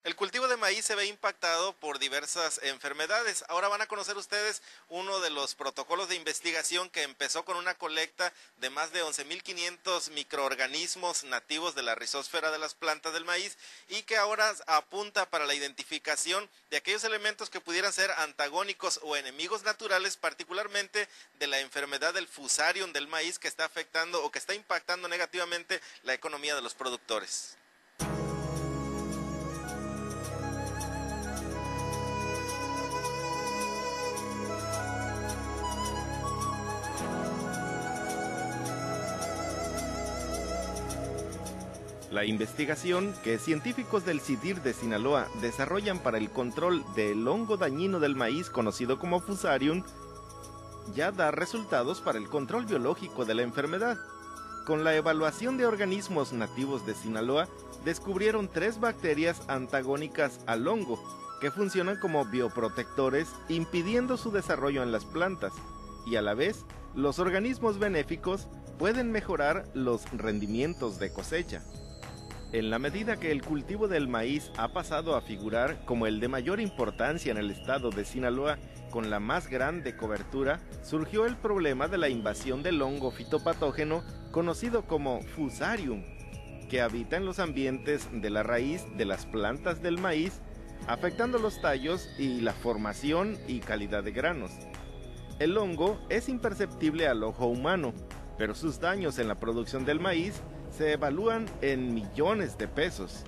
El cultivo de maíz se ve impactado por diversas enfermedades. Ahora van a conocer ustedes uno de los protocolos de investigación que empezó con una colecta de más de 11.500 microorganismos nativos de la rizósfera de las plantas del maíz y que ahora apunta para la identificación de aquellos elementos que pudieran ser antagónicos o enemigos naturales, particularmente de la enfermedad del Fusarium del maíz, que está afectando o que está impactando negativamente la economía de los productores. La investigación que científicos del CIDIR de Sinaloa desarrollan para el control del hongo dañino del maíz conocido como Fusarium ya da resultados para el control biológico de la enfermedad. Con la evaluación de organismos nativos de Sinaloa, descubrieron 3 bacterias antagónicas al hongo que funcionan como bioprotectores, impidiendo su desarrollo en las plantas, y a la vez, los organismos benéficos pueden mejorar los rendimientos de cosecha. En la medida que el cultivo del maíz ha pasado a figurar como el de mayor importancia en el estado de Sinaloa, con la más grande cobertura, surgió el problema de la invasión del hongo fitopatógeno conocido como Fusarium, que habita en los ambientes de la raíz de las plantas del maíz, afectando los tallos y la formación y calidad de granos. El hongo es imperceptible al ojo humano, pero sus daños en la producción del maíz se evalúan en millones de pesos.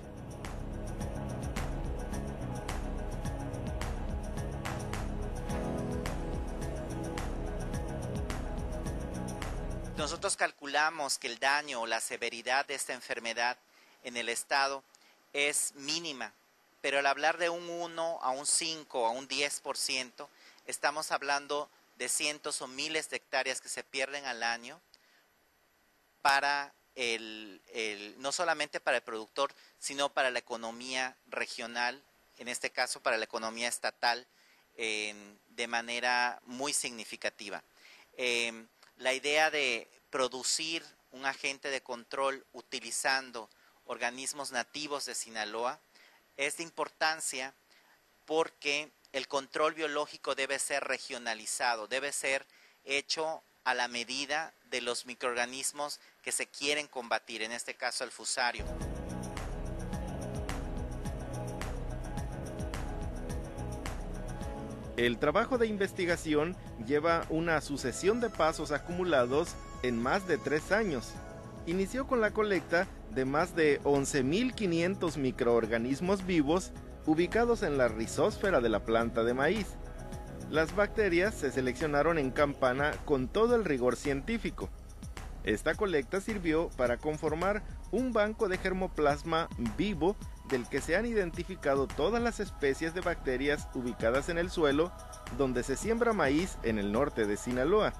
Nosotros calculamos que el daño o la severidad de esta enfermedad en el estado es mínima, pero al hablar de un 1 a un 5 a un 10%, estamos hablando de cientos o miles de hectáreas que se pierden al año para no solamente para el productor, sino para la economía regional, en este caso para la economía estatal, de manera muy significativa. La idea de producir un agente de control utilizando organismos nativos de Sinaloa es de importancia porque el control biológico debe ser regionalizado, debe ser hecho a la medida de los microorganismos que se quieren combatir, en este caso el Fusarium. El trabajo de investigación lleva una sucesión de pasos acumulados en más de 3 años. Inició con la colecta de más de 11.500 microorganismos vivos ubicados en la rizósfera de la planta de maíz. Las bacterias se seleccionaron en campana con todo el rigor científico. Esta colecta sirvió para conformar un banco de germoplasma vivo del que se han identificado todas las especies de bacterias ubicadas en el suelo donde se siembra maíz en el norte de Sinaloa.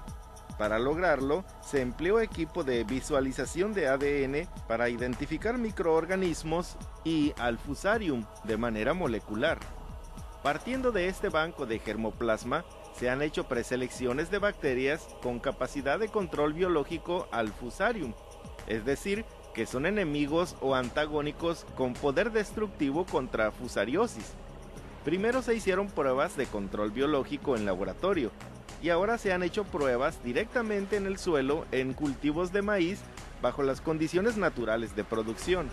Para lograrlo, se empleó equipo de visualización de ADN para identificar microorganismos y al Fusarium de manera molecular. Partiendo de este banco de germoplasma, se han hecho preselecciones de bacterias con capacidad de control biológico al Fusarium, es decir, que son enemigos o antagónicos con poder destructivo contra fusariosis. Primero se hicieron pruebas de control biológico en laboratorio, y ahora se han hecho pruebas directamente en el suelo en cultivos de maíz bajo las condiciones naturales de producción.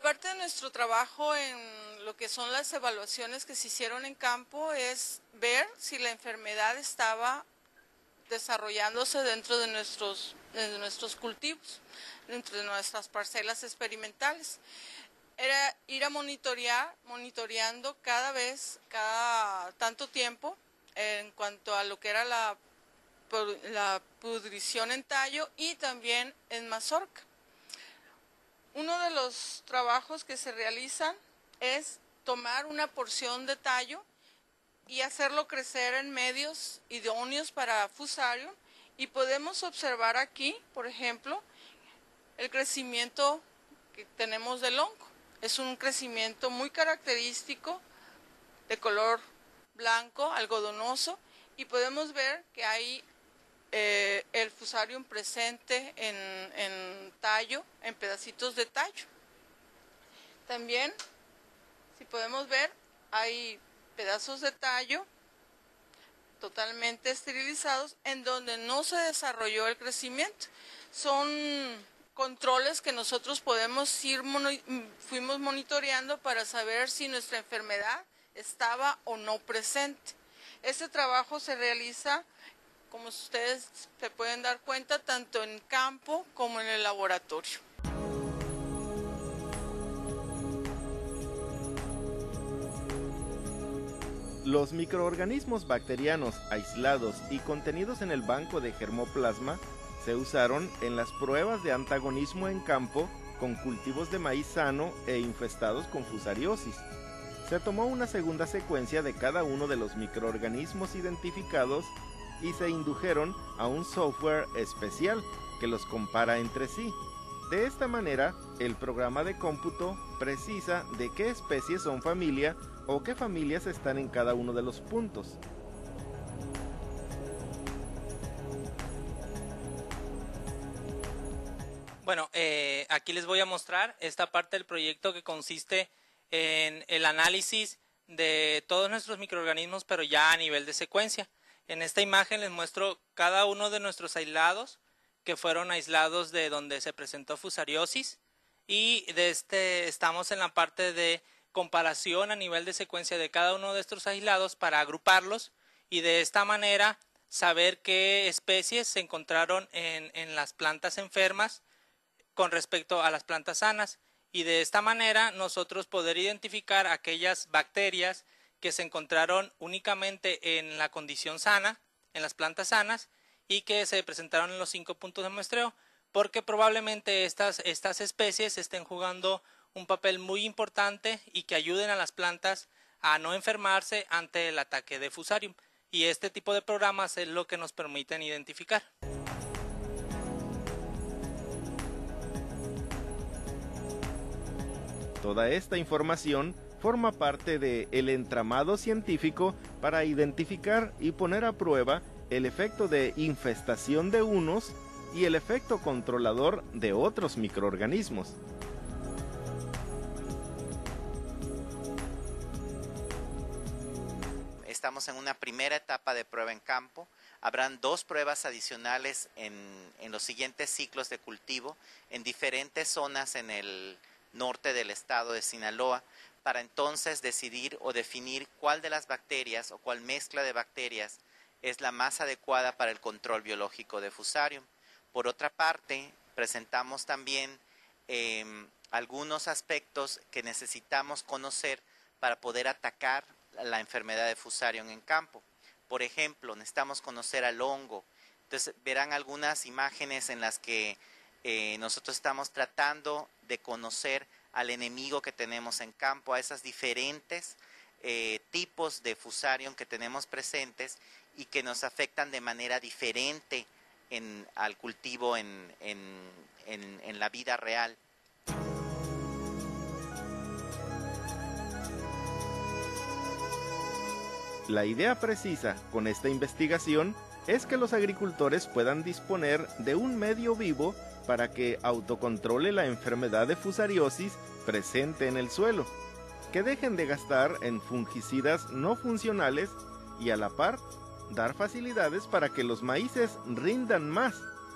Parte de nuestro trabajo en lo que son las evaluaciones que se hicieron en campo es ver si la enfermedad estaba desarrollándose dentro de nuestros cultivos, dentro de nuestras parcelas experimentales. Era ir a monitoreando cada tanto tiempo en cuanto a lo que era la pudrición en tallo y también en mazorca. Uno de los trabajos que se realizan es tomar una porción de tallo y hacerlo crecer en medios idóneos para Fusarium, y podemos observar aquí, por ejemplo, el crecimiento que tenemos del hongo. Es un crecimiento muy característico, de color blanco, algodonoso, y podemos ver que hay el fusarium presente en tallo, en pedacitos de tallo. También, si podemos ver, hay pedazos de tallo totalmente esterilizados en donde no se desarrolló el crecimiento. Son controles que nosotros fuimos monitoreando para saber si nuestra enfermedad estaba o no presente. Este trabajo se realiza, como ustedes se pueden dar cuenta, tanto en campo como en el laboratorio. Los microorganismos bacterianos aislados y contenidos en el banco de germoplasma se usaron en las pruebas de antagonismo en campo con cultivos de maíz sano e infestados con fusariosis. Se tomó una segunda secuencia de cada uno de los microorganismos identificados y se indujeron a un software especial que los compara entre sí. De esta manera, el programa de cómputo precisa de qué especies son familia o qué familias están en cada uno de los puntos. Bueno, aquí les voy a mostrar esta parte del proyecto que consiste en el análisis de todos nuestros microorganismos, pero ya a nivel de secuencia. En esta imagen les muestro cada uno de nuestros aislados, que fueron aislados de donde se presentó fusariosis, y estamos en la parte de comparación a nivel de secuencia de cada uno de estos aislados para agruparlos y de esta manera saber qué especies se encontraron en las plantas enfermas con respecto a las plantas sanas, y de esta manera nosotros poder identificar aquellas bacterias que se encontraron únicamente en la condición sana, en las plantas sanas, y que se presentaron en los 5 puntos de muestreo, porque probablemente estas especies estén jugando un papel muy importante y que ayuden a las plantas a no enfermarse ante el ataque de fusarium, y este tipo de programas es lo que nos permiten identificar. Toda esta información forma parte del entramado científico para identificar y poner a prueba el efecto de infestación de unos y el efecto controlador de otros microorganismos. Estamos en una primera etapa de prueba en campo. Habrán 2 pruebas adicionales en los siguientes ciclos de cultivo en diferentes zonas en el norte del estado de Sinaloa, para entonces decidir o definir cuál de las bacterias o cuál mezcla de bacterias es la más adecuada para el control biológico de fusarium. Por otra parte, presentamos también algunos aspectos que necesitamos conocer para poder atacar la enfermedad de fusarium en campo. Por ejemplo, necesitamos conocer al hongo. Entonces verán algunas imágenes en las que nosotros estamos tratando de conocer al enemigo que tenemos en campo, a esas diferentes tipos de fusarium que tenemos presentes y que nos afectan de manera diferente al cultivo en la vida real. La idea precisa con esta investigación es que los agricultores puedan disponer de un medio vivo para que autocontrole la enfermedad de fusariosis presente en el suelo, que dejen de gastar en fungicidas no funcionales y a la par dar facilidades para que los maíces rindan más,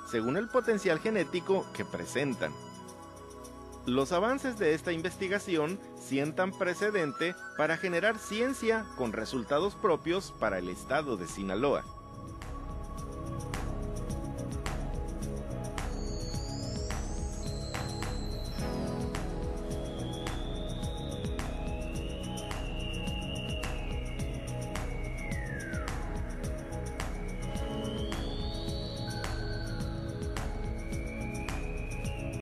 según el potencial genético que presentan. Los avances de esta investigación sientan precedente para generar ciencia con resultados propios para el estado de Sinaloa.